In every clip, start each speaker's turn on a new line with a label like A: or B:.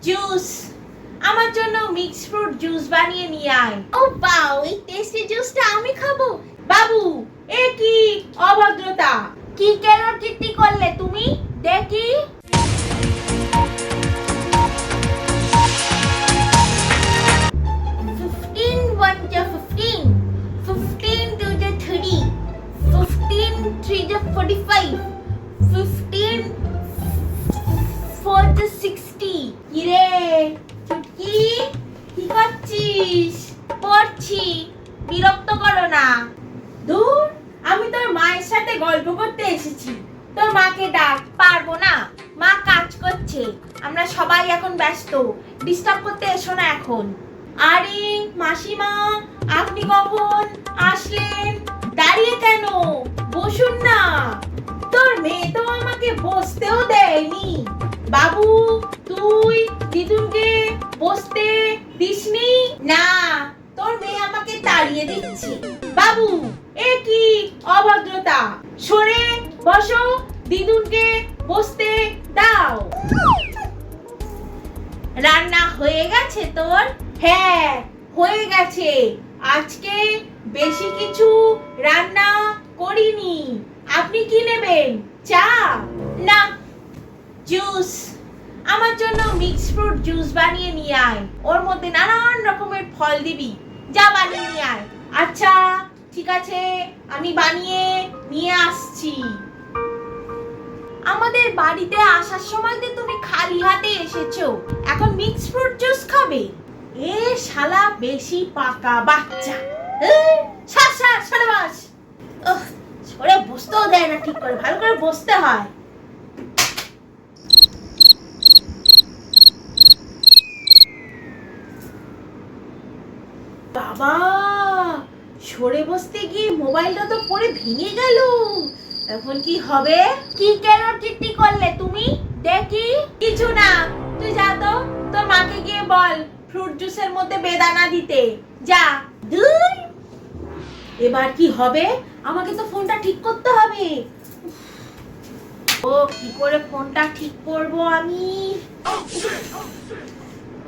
A: Juice আমার জন্য mix fruit juice বানিয়ে নিয়ে আয়। ও বাও, এই টেস্টি জুসটা আমি খাবো। বাবু, এ কি অভদ্রতা! কি ক্যালোর কিট্টি করলে তুমি? দেখি। 15 1 to 15, 15 2 to 30, 15 3 to 45, 15 4 to 60. কিরে চুটকি, কি করছিস? পড়ছি, বিরক্ত করো না। দূর, আমি তোর মায়ের সাথে গল্প করতে এসেছি। তোর মাকে ডাক। পারবো না, মা কাজ করছে, আমরা সবাই এখন ব্যস্ত, ডিস্টার্ব করতে এসো না এখন। আরে মাসিমা, আপনি কখন আসলেন? দাঁড়িয়ে কেন? বসুন না। তোর মেয়ে তো আমাকে বসতেও দেয়নি। বাবু, তুই দিদুনকে বসতে দিসনি? না, তোর মেয়ে আমাকে তাড়িয়ে দিচ্ছে। বাবু, এ কি অভদ্রতা! সরে বসো, দিদুনকে বসতে দাও। রান্না হয়ে গেছে তোর? হ্যাঁ, হয়ে গেছে। আজকে বেশি কিছু রান্না করিনি। আপনি কি নেবেন? চা? না, জুস। আমার জন্য মিক্স ফ্রুট জুস বানিয়ে নিয়ে আয়। ওর মধ্যে নানান রকমের ফল দিবি। যা বানিয়ে নিয়ে আয়। আচ্ছা ঠিক আছে, আমি বানিয়ে নিয়ে আসছি। আমাদের বাড়িতে আসার সময় তো তুমি খালি হাতে এসেছো, এখন মিক্স ফ্রুট জুস খাবে? এ শালা বেশি পাকা বাচ্চা। সরে বস। সরে বসতেও দেয় না ঠিক করে, ভালো করে বসতে হয়। বাবা, সরে বসতে গিয়ে মোবাইলটা তো পড়ে ভেঙে গেল। এখন কি হবে? কি ক্যালোর কিট্টি করলে তুমি? দেখি। কিছু না, তুই যা তো, তোর মাকে গিয়ে বল ফ্রুট জুসের মধ্যে বেদানা দিতে। যা। দূর, এবার কি হবে? আমাকে তো ফোনটা ঠিক করতে হবে। ও, কি করে ফোনটা ঠিক করব আমি?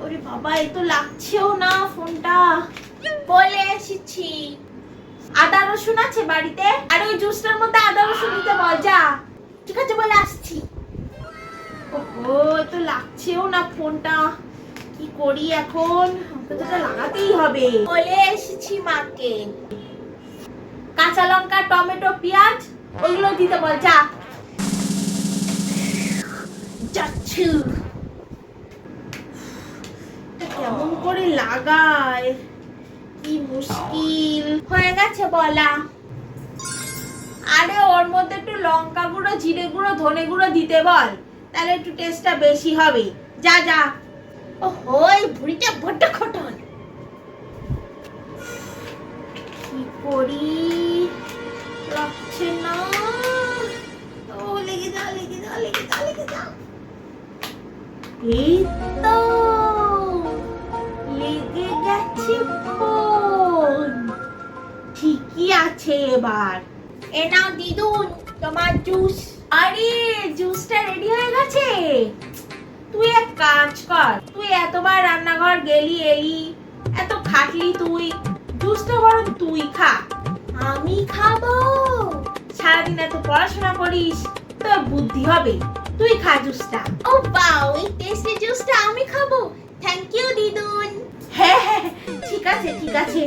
A: ওরে বাবা, এ তো লাগছেও না ফোনটা। বলে এসেছি। আদা রসুন আছে বাড়িতে? আর ওই জুসটার মধ্যে আদা রসুন দিতে বল। যা। ঠিক আছে, বলে আসছি। ওহো, তো লাগছেও না ফোনটা, কি করি এখন? আমাকে তো লাগাতেই হবে। বলে এসেছি মাকে। কাঁচা লঙ্কা, টমেটো, পেঁয়াজ ওইগুলো দিতে বল। যা। যাচ্ছি। কেমন করে লাগায়, কি মুশকিল। হয়ে গেছে বলা। আরে ওর মধ্যে একটু লঙ্কা গুঁড়ো, জিরে গুঁড়ো, ধনে গুঁড়ো দিতে বল, তাহলে একটু টেস্টটা বেশি হবে। যা যা। ওহো, এই বুড়িটা বড্ড খটন। কি করি, লাগছে না। ও, লেগে যাও, লেগে যাও, লেগে যাও, লেগে যাও। এই তো লেগে গেছে ফোন। ঠিকই আছে এবার। এ নাও দিদুন, তোমার জুস। আরে, জুসটা রেডি হয়ে গেছে। তুই এক কাজ কর, তুই এতবার রান্নাঘর গেলি এলি, এত খাটলি তুই, জুসটা বরং তুই খা। আমি খাবো? সারাদিন এত পড়াশোনা করিস, তোর বুদ্ধি হবে। তুই খা জুসটা। ও বাও, এই টেস্টি জুসটা আমি খাবো। থ্যাংক ইউ দিদুন। হ্যাঁ হ্যাঁ, ঠিক আছে ঠিক আছে।